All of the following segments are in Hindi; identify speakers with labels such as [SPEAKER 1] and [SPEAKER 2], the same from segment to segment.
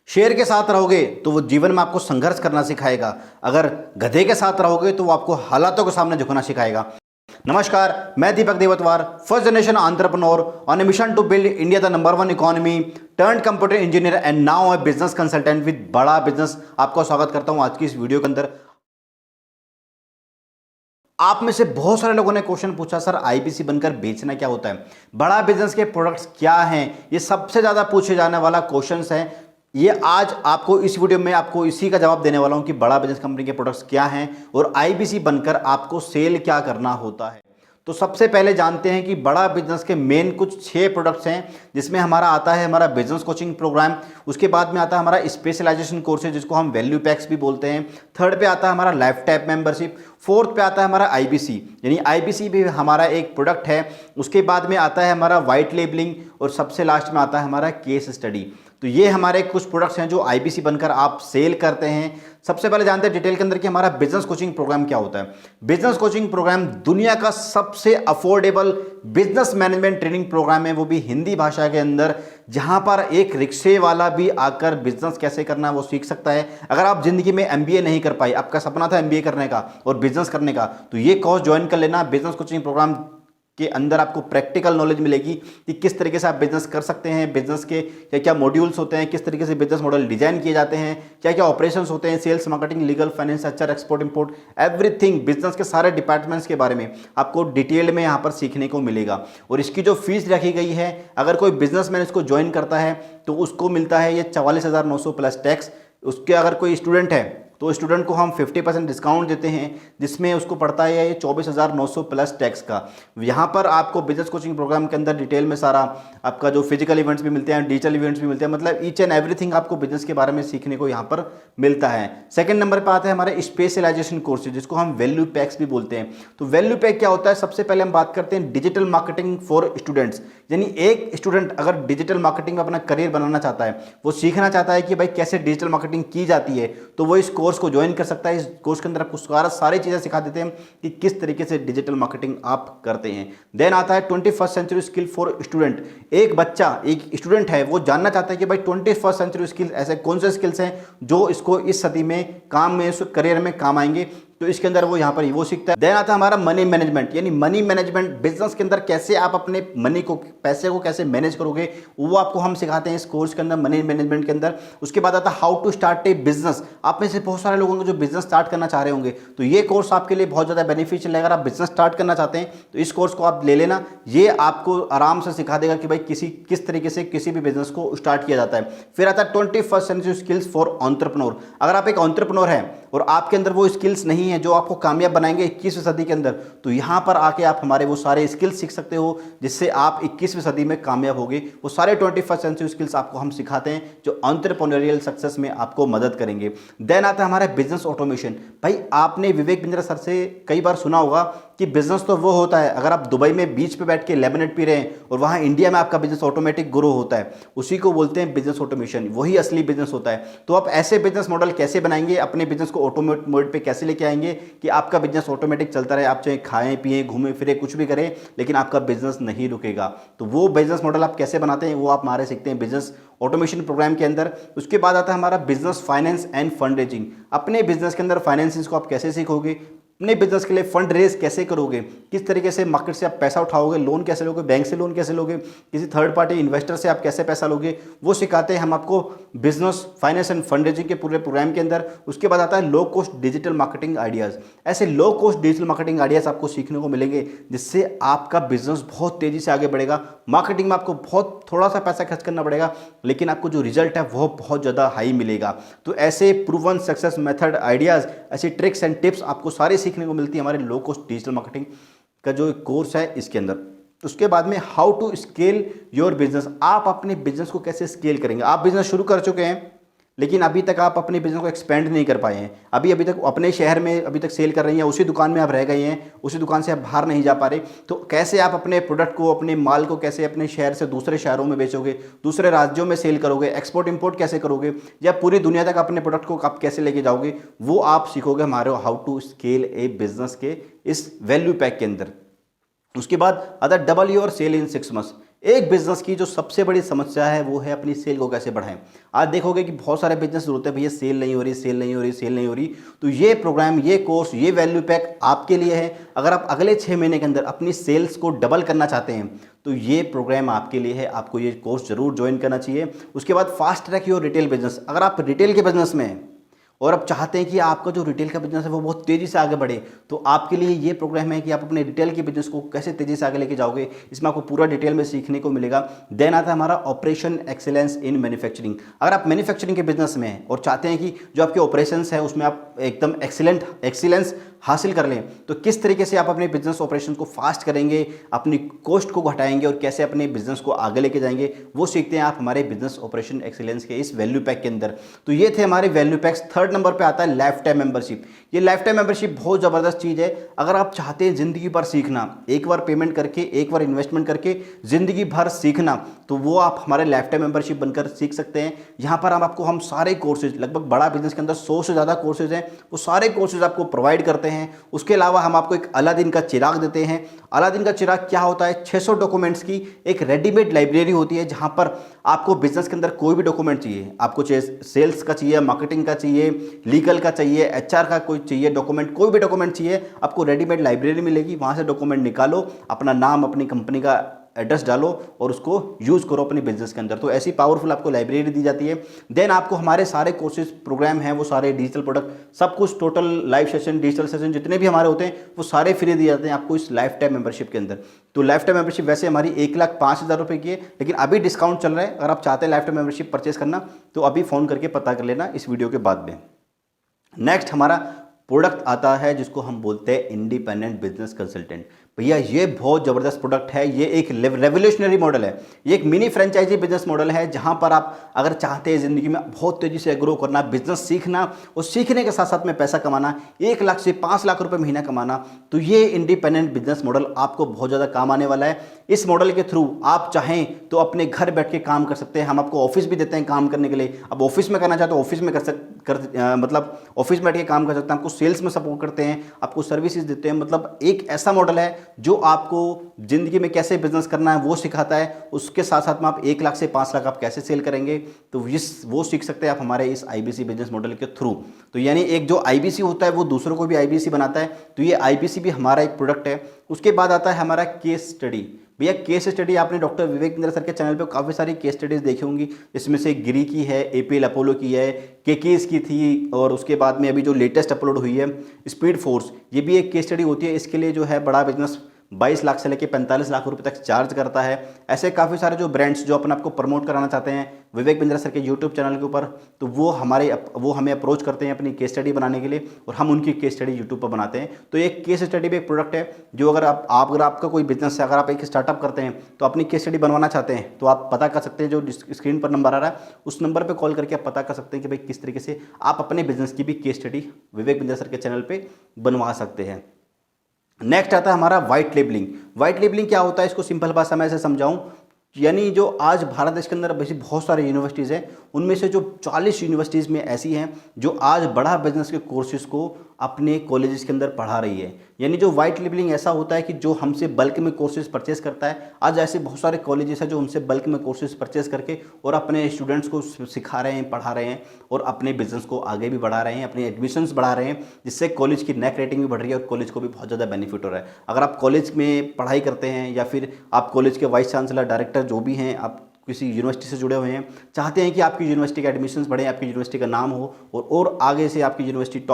[SPEAKER 1] शेर के साथ रहोगे तो वो जीवन में आपको संघर्ष करना सिखाएगा। अगर गधे के साथ रहोगे तो वो आपको हालातों के सामने झुकना सिखाएगा। नमस्कार, मैं Deepak Devatwar, first generation entrepreneur on a mission to build India the number 1 economy, turned computer engineer and now a business consultant with Bada business. आपका स्वागत करता हूं आज की इस वीडियो के अंदर। आप में से बहुत सारे लोगों ने क्वेश्चन पूछा, सर आईबीसी बनकर बेचना क्या होता है, बड़ा बिजनेस के प्रोडक्ट्स क्या हैं। ये सबसे ज़्यादा पूछे जाने वाला क्वेश्चन है। ये आज आपको इस वीडियो में आपको इसी का जवाब देने वाला हूं कि बड़ा बिजनेस कंपनी के प्रोडक्ट्स क्या हैं और आईबीसी बनकर आपको सेल क्या करना होता है। तो सबसे पहले जानते हैं कि बड़ा बिजनेस के मेन कुछ 6 प्रोडक्ट्स हैं, जिसमें हमारा आता है हमारा बिजनेस कोचिंग प्रोग्राम। उसके बाद में आता है हमारा स्पेशलाइजेशन कोर्स है जिसको हम वैल्यू पैक्स भी बोलते हैं। थर्ड पे आता है हमारा लाइफ टाइम मेंबरशिप। फोर्थ पे आता है हमारा आईबीसी, यानी आईबीसी भी हमारा एक प्रोडक्ट है। उसके बाद में आता है हमारा वाइट लेबलिंग और सबसे लास्ट में आता है हमारा केस स्टडी। तो ये हमारे कुछ प्रोडक्ट्स हैं जो आईबीसी बनकर आप सेल करते हैं। सबसे पहले जानते हैं डिटेल के अंदर कि हमारा बिजनेस कोचिंग प्रोग्राम क्या होता है। बिजनेस कोचिंग प्रोग्राम दुनिया का सबसे affordable business management training program है, वो भी हिंदी भाषा के अंदर, जहां पर एक रिक्शे वाला भी आकर बिजनेस कैसे करना है वो सीख सकता है। अगर आप जिंदगी में एमबीए नहीं कर पाए, आपका सपना था एमबीए करने का और बिजनेस करने का, तो ये कोर्स ज्वाइन कर लेना। बिजनेस कोचिंग प्रोग्राम के अंदर आपको प्रैक्टिकल नॉलेज मिलेगी कि किस तरीके से आप बिजनेस कर सकते हैं, बिजनेस के क्या क्या मॉड्यूल्स होते हैं, किस तरीके से बिजनेस मॉडल डिजाइन किए जाते हैं, क्या क्या ऑपरेशंस होते हैं, sales, marketing, legal, finance, HR, export import, everything business के सारे डिपार्टमेंट्स के बारे में आपको डिटेल में यहाँ पर सीखने को मिलेगा। और इसकी जो फीस रखी गई है, अगर कोई बिजनेसमैन इसको ज्वाइन करता है तो उसको मिलता है ये 44,900 प्लस टैक्स। उसके अगर कोई स्टूडेंट है तो स्टूडेंट को हम 50% डिस्काउंट देते हैं, जिसमें उसको पड़ता है ये 24,900 प्लस टैक्स का। यहाँ पर आपको बिजनेस कोचिंग प्रोग्राम के अंदर डिटेल में सारा आपका जो फिजिकल इवेंट्स भी मिलते हैं, डिजिटल इवेंट्स भी मिलते हैं, मतलब ईच एंड एवरीथिंग आपको बिजनेस के बारे में सीखने को यहाँ पर मिलता है। सेकंड नंबर पर आता है हमारे स्पेशलाइजेशन कोर्सेज, जिसको हम वैल्यू पैक्स भी बोलते हैं। तो वैल्यू पैक क्या होता है, सबसे पहले हम बात करते हैं डिजिटल मार्केटिंग फॉर स्टूडेंट्स। यानी एक स्टूडेंट अगर डिजिटल मार्केटिंग में अपना करियर बनाना चाहता है, वो सीखना चाहता है कि भाई कैसे डिजिटल मार्केटिंग की जाती है, तो वो इस कोर्स को ज्वाइन कर सकता है। इस कोर्स के अंदर आपको सारी चीजें सिखा देते हैं कि किस तरीके से डिजिटल मार्केटिंग आप करते हैं। देन आता है 21st century skill for student. एक बच्चा, एक स्टूडेंट है, वो जानना चाहता है कि भाई 21st सेंचुरी स्किल ऐसे कौन से स्किल्स हैं जो इसको इस सदी में काम में, इस करियर में काम आएंगे, तो इसके अंदर वो यहाँ पर वो सीखता है। देन आता है हमारा मनी मैनेजमेंट, यानी मनी मैनेजमेंट, बिजनेस के अंदर कैसे आप अपने मनी को, पैसे को कैसे मैनेज करोगे, वो आपको हम सिखाते हैं इस कोर्स के अंदर, मनी मैनेजमेंट के अंदर। उसके बाद आता है how to start a business. आप में से बहुत सारे लोग होंगे जो बिजनेस स्टार्ट करना चाह रहे होंगे, तो ये कोर्स आपके लिए बहुत ज़्यादा बेनिफिशियल है। अगर आप बिजनेस स्टार्ट करना चाहते हैं तो इस कोर्स को आप ले लेना, ये आपको आराम से सिखा देगा कि भाई किस तरीके से किसी भी बिजनेस को स्टार्ट किया जाता है। फिर आता है 21st century skills for entrepreneur. अगर आप एक एंटरप्रेन्योर हैं और आपके अंदर वो स्किल्स नहीं है जो आपको कामयाब बनाएंगे 21वीं सदी के अंदर, तो यहाँ पर आके आप हमारे वो सारे स्किल्स सीख सकते हो जिससे आप 21वीं सदी में कामयाब होगे। वो सारे 21st सेंचुरी स्किल्स आपको हम सिखाते हैं जो एंटरप्रेन्योरियल सक्सेस में आपको मदद करेंगे। देन आता है हमारा बिजनेस ऑटोमेशन। भाई आपने विवेक बिंद्रा सर से कई बार सुना होगा कि बिजनेस तो वो होता है अगर आप दुबई में बीच पे बैठ के लेमनेड पी रहे हैं और वहाँ इंडिया में आपका बिजनेस ऑटोमेटिक ग्रो होता है, उसी को बोलते हैं बिजनेस ऑटोमेशन। वही असली बिजनेस होता है। तो आप ऐसे बिजनेस मॉडल कैसे बनाएंगे, अपने बिजनेस को ऑटोमेट मोड पे कैसे लेके आएंगे कि आपका बिजनेस ऑटोमेटिक चलता रहे, आप चाहे खाएं पिएं घूमें फिरे कुछ भी करें, लेकिन आपका बिजनेस नहीं रुकेगा। तो वो बिजनेस मॉडल आप कैसे बनाते हैं वो आप हमारे सीखते हैं बिजनेस ऑटोमेशन प्रोग्राम के अंदर। उसके बाद आता है हमारा business finance and fund raising. अपने बिजनेस के अंदर फाइनेंसिंग को आप कैसे सीखोगे, अपने बिजनेस के लिए फंड रेज कैसे करोगे, किस तरीके से मार्केट से आप पैसा उठाओगे, लोन कैसे लोगे, बैंक से लोन कैसे लोगे, किसी थर्ड पार्टी इन्वेस्टर से आप कैसे पैसा लोगे, वो सिखाते हैं हम आपको business finance and fund raising के पूरे प्रोग्राम के अंदर। उसके बाद आता है low cost digital marketing ideas. ऐसे low cost digital marketing ideas आपको सीखने को मिलेंगे जिससे आपका बिजनेस बहुत तेज़ी से आगे बढ़ेगा। मार्केटिंग में आपको बहुत थोड़ा सा पैसा खर्च करना पड़ेगा, लेकिन आपको जो रिजल्ट है वो बहुत ज़्यादा हाई मिलेगा। तो ऐसे प्रूवन सक्सेस मेथड आइडियाज़, ऐसी ट्रिक्स एंड टिप्स आपको सारे सीखने को मिलती है हमारे लो कॉस्ट डिजिटल मार्केटिंग का जो कोर्स है इसके अंदर। उसके बाद में how to scale your business. आप अपने बिजनेस को कैसे स्केल करेंगे। आप बिजनेस शुरू कर चुके हैं लेकिन अभी तक आप अपने बिजनेस को एक्सपेंड नहीं कर पाए हैं, अभी तक अपने शहर में अभी तक सेल कर रही हैं, उसी दुकान में आप रह गए हैं, उसी दुकान से आप बाहर नहीं जा पा रहे, तो कैसे आप अपने प्रोडक्ट को, अपने माल को कैसे अपने शहर से दूसरे शहरों में बेचोगे, दूसरे राज्यों में सेल करोगे, एक्सपोर्ट इंपोर्ट कैसे करोगे, या पूरी दुनिया तक अपने प्रोडक्ट को आप कैसे लेके जाओगे, वो आप सीखोगे हमारे how to scale a business के इस वैल्यू पैक के अंदर। उसके बाद other double your sale in 6 months, एक बिजनेस की जो सबसे बड़ी समस्या है वो है अपनी सेल को कैसे बढ़ाएं। आज देखोगे कि बहुत सारे बिजनेस होते हैं, भैया सेल नहीं हो रही, सेल नहीं हो रही, सेल नहीं हो रही। तो ये प्रोग्राम, ये कोर्स, ये वैल्यू पैक आपके लिए है। अगर आप अगले 6 महीने के अंदर अपनी सेल्स को डबल करना चाहते हैं तो ये प्रोग्राम आपके लिए है, आपको ये कोर्स जरूर ज्वाइन करना चाहिए। उसके बाद fast track your retail business. अगर आप रिटेल के बिजनेस में हैं और आप चाहते हैं कि आपका जो रिटेल का बिजनेस है वो बहुत तेज़ी से आगे बढ़े, तो आपके लिए ये प्रोग्राम है कि आप अपने रिटेल के बिजनेस को कैसे तेज़ी से आगे लेके जाओगे, इसमें आपको पूरा डिटेल में सीखने को मिलेगा। देन आता है हमारा ऑपरेशन एक्सीलेंस इन मैन्युफैक्चरिंग। अगर आप मैन्युफैक्चरिंग के बिजनेस में हैं और चाहते हैं कि जो आपके ऑपरेशंस है उसमें आप एकदम एक्सीलेंस हासिल कर लें, तो किस तरीके से आप अपने बिजनेस ऑपरेशन को फास्ट करेंगे, अपनी कॉस्ट को घटाएंगे और कैसे अपने बिजनेस को आगे लेके जाएंगे, वो सीखते हैं आप हमारे बिजनेस ऑपरेशन एक्सीलेंस के इस वैल्यू पैक के अंदर। तो ये थे हमारे वैल्यू पैक्स। थर्ड नंबर पे आता है लाइफ टाइम मेंबरशिप। ये लाइफ टाइम मेंबरशिप बहुत ज़बरदस्त चीज़ है। अगर आप चाहते हैं ज़िंदगी भर सीखना, एक बार पेमेंट करके, एक बार इन्वेस्टमेंट करके ज़िंदगी भर सीखना, तो वो आप हमारे लाइफ टाइम मेंबरशिप बनकर सीख सकते हैं। यहाँ पर हम सारे कोर्सेज, लगभग बड़ा बिजनेस के अंदर 100 से ज़्यादा कोर्सेज हैं, वो सारे कोर्सेज आपको प्रोवाइड करते हैं। उसके अलावा हम आपको एक अलादीन का चिराग देते हैं। अलादीन का चिराग क्या होता है? 600 डॉक्यूमेंट्स की एक रेडीमेड लाइब्रेरी होती है, जहां पर आपको बिजनेस के अंदर कोई भी डॉक्यूमेंट चाहिए, आपको चाहे सेल्स का चाहिए, मार्केटिंग का चाहिए, लीगल का चाहिए, एचआर का कोई चाहिए डॉक्यूमेंट, कोई भी डॉक्यूमेंट चाहिए, आपको रेडीमेड लाइब्रेरी मिलेगी। वहां से डॉक्यूमेंट निकालो, अपना नाम, अपनी कंपनी का एड्रेस डालो और उसको यूज़ करो अपने बिजनेस के अंदर। तो ऐसी पावरफुल आपको लाइब्रेरी दी जाती है। देन आपको हमारे सारे कोर्सेज, प्रोग्राम हैं, वो सारे डिजिटल प्रोडक्ट, सब कुछ, total live session, digital session जितने भी हमारे होते हैं वो सारे फ्री दिए जाते हैं आपको इस लाइफ टाइम मेंबरशिप के अंदर। तो लाइफ टाइम मेंबरशिप वैसे हमारी 1,05,000 रुपये की है, लेकिन अभी डिस्काउंट चल रहा है। अगर आप चाहते हैं लाइफ टाइम मेंबरशिप परचेस करना तो अभी फ़ोन करके पता कर लेना इस वीडियो के बाद में। नेक्स्ट हमारा प्रोडक्ट आता है जिसको हम बोलते हैं इंडिपेंडेंट बिजनेस कंसल्टेंट। भैया ये बहुत ज़बरदस्त प्रोडक्ट है, ये एक रेवोल्यूशनरी मॉडल है, ये एक मिनी फ्रेंचाइजी बिजनेस मॉडल है, जहां पर आप अगर चाहते हैं ज़िंदगी में बहुत तेज़ी से ग्रो करना, बिजनेस सीखना और सीखने के साथ साथ में पैसा कमाना, 1 लाख से 5 लाख रुपए महीना कमाना, तो ये इंडिपेंडेंट बिजनेस मॉडल आपको बहुत ज़्यादा काम आने वाला है। इस मॉडल के थ्रू आप चाहें तो अपने घर बैठ के काम कर सकते हैं। हम आपको ऑफिस भी देते हैं काम करने के लिए। अब ऑफिस में करना चाहते हो ऑफिस में मतलब ऑफिस में बैठ के काम कर सकते हैं। आपको सेल्स में सपोर्ट करते हैं, आपको सर्विसेज देते हैं। मतलब एक ऐसा मॉडल है जो आपको जिंदगी में कैसे बिजनेस करना है वो सिखाता है। उसके साथ साथ में आप 1 लाख से 5 लाख आप कैसे सेल करेंगे, तो वो सीख सकते हैं आप हमारे इस आईबीसी बिजनेस मॉडल के थ्रू। तो यानी एक जो आईबीसी होता है वो दूसरों को भी आईबीसी बनाता है, तो ये आईबीसी भी हमारा एक प्रोडक्ट है। उसके बाद आता है हमारा केस स्टडी। भैया केस स्टडी आपने डॉक्टर विवेक बिंद्रा सर के चैनल पे काफ़ी सारी केस स्टडीज़ देखी होंगी। इसमें से गिरी की है, एपीएल अपोलो की है, केकेस की थी, और उसके बाद में अभी जो लेटेस्ट अपलोड हुई है स्पीड फोर्स, ये भी एक केस स्टडी होती है। इसके लिए जो है बड़ा बिजनेस 22 लाख से लेकर 45 लाख रुपए तक चार्ज करता है। ऐसे काफ़ी सारे जो ब्रांड्स जो अपने आपको प्रमोट कराना चाहते हैं विवेक बिंद्रा सर के यूट्यूब चैनल के ऊपर, तो वो हमें अप्रोच करते हैं अपनी केस स्टडी बनाने के लिए, और हम उनकी केस स्टडी यूट्यूब पर बनाते हैं। तो एक केस स्टडी भी एक प्रोडक्ट है जो अगर आपका कोई बिजनेस है, अगर आप एक स्टार्टअप करते हैं तो अपनी केस स्टडी बनवाना चाहते हैं, तो आप पता कर सकते हैं, जो स्क्रीन पर नंबर आ रहा है उस नंबर पर कॉल करके आप पता कर सकते हैं कि भाई किस तरीके से आप अपने बिजनेस की भी case study Vivek Bindra sir के चैनल पर बनवा सकते हैं। नेक्स्ट आता है हमारा व्हाइट लेबलिंग। व्हाइट लेबलिंग क्या होता है, इसको सिंपल भाषा में ऐसे समझाऊं, यानी जो आज भारत देश के अंदर वैसे बहुत सारे यूनिवर्सिटीज़ हैं, उनमें से जो 40 यूनिवर्सिटीज़ में ऐसी हैं जो आज बड़ा बिजनेस के कोर्सेज को अपने कॉलेजेस के अंदर पढ़ा रही है। यानी जो व्हाइट लेबलिंग ऐसा होता है कि जो हमसे बल्क में कोर्सेज परचेस करता है। आज ऐसे बहुत सारे कॉलेजेस हैं जो हमसे बल्क में कोर्सेज परचेस करके और अपने स्टूडेंट्स को सिखा रहे हैं, पढ़ा रहे हैं, और अपने बिजनेस को आगे भी बढ़ा रहे हैं, अपने एडमिशन्स बढ़ा रहे हैं, जिससे कॉलेज की नेक रेटिंग भी बढ़ रही है और कॉलेज को भी बहुत ज़्यादा बेनिफिट हो रहा है। अगर आप कॉलेज में पढ़ाई करते हैं या फिर आप कॉलेज के वाइस चांसलर, डायरेक्टर जो भी हैं, आप किसी यूनिवर्सिटी से जुड़े हुए हैं, चाहते हैं कि आपकी यूनिवर्सिटी के एडमिशन्स बढ़े, आपकी यूनिवर्सिटी का नाम हो और आगे से आपकी यूनिवर्सिटी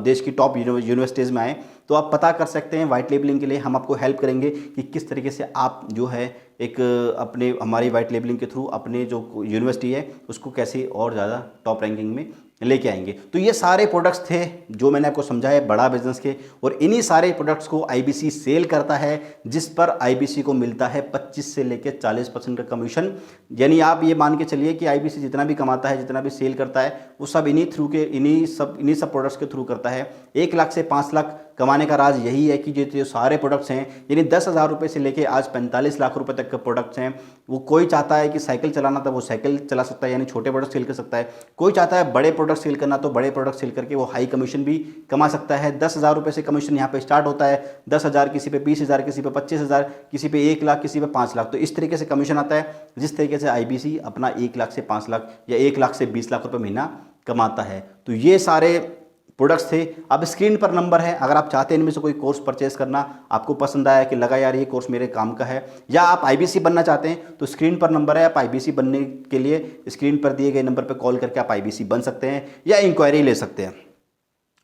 [SPEAKER 1] देश की टॉप यूनिवर्सिटीज़ में आए, तो आप पता कर सकते हैं व्हाइट लेबलिंग के लिए। हम आपको हेल्प करेंगे कि किस तरीके से आप जो है एक अपने हमारी व्हाइट लेबलिंग के थ्रू अपने जो यूनिवर्सिटी है उसको कैसे और ज़्यादा टॉप रैंकिंग में लेके आएंगे। तो ये सारे प्रोडक्ट्स थे जो मैंने आपको समझाए बड़ा बिजनेस के, और इन्हीं सारे प्रोडक्ट्स को आईबीसी सेल करता है, जिस पर आईबीसी को मिलता है 25 से लेकर 40% का कमीशन। यानी आप ये मान के चलिए कि आईबीसी जितना भी कमाता है, जितना भी सेल करता है, वो सब इन्हीं सब प्रोडक्ट्स के थ्रू करता है। 1 लाख से 5 लाख कमाने का राज यही है कि जो सारे प्रोडक्ट्स हैं, यानी 10,000 रुपये से लेके आज 45 लाख रुपए तक के प्रोडक्ट्स हैं। वो कोई चाहता है कि साइकिल चलाना, तो वो साइकिल चला सकता है, यानी छोटे प्रोडक्ट सेल कर सकता है। कोई चाहता है बड़े प्रोडक्ट प्रोडक्ट सेल करना तो बड़े प्रोडक्ट सेल करके वो हाई कमीशन भी कमा सकता है। 10,000 रुपये से कमीशन यहाँ पे स्टार्ट होता है। 10,000 किसी पे, 20,000 किसी पे, 25,000 किसी पे, 1 लाख किसी पे, 5 लाख। तो इस तरीके से कमीशन आता है जिस तरीके से IBC अपना 1 लाख से 5 लाख या 1 लाख से 20 लाख रुपये महीना कमाता है। तो ये सारे प्रोडक्ट्स थे। अब स्क्रीन पर नंबर है, अगर आप चाहते हैं इनमें से कोई कोर्स परचेस करना, आपको पसंद आया कि लगा यार ये कोर्स मेरे काम का है, या आप IBC बनना चाहते हैं, तो स्क्रीन पर नंबर है। आप IBC बनने के लिए स्क्रीन पर दिए गए नंबर पर कॉल करके आप IBC बन सकते हैं या इंक्वायरी ले सकते हैं।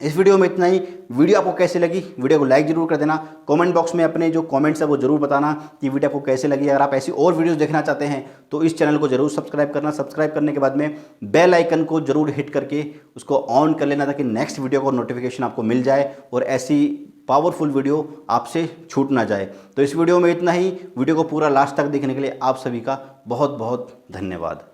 [SPEAKER 1] इस वीडियो में इतना ही। वीडियो आपको कैसे लगी, वीडियो को लाइक जरूर कर देना। कमेंट बॉक्स में अपने जो कमेंट्स है वो जरूर बताना कि वीडियो आपको कैसे लगी। अगर आप ऐसी और वीडियोस देखना चाहते हैं तो इस चैनल को जरूर सब्सक्राइब करना। सब्सक्राइब करने के बाद में बेल आइकन को जरूर हिट करके उसको ऑन कर लेना, ताकि नेक्स्ट वीडियो को नोटिफिकेशन आपको मिल जाए और ऐसी पावरफुल वीडियो आपसे छूट ना जाए। तो इस वीडियो में इतना ही। वीडियो को पूरा लास्ट तक देखने के लिए आप सभी का बहुत बहुत धन्यवाद।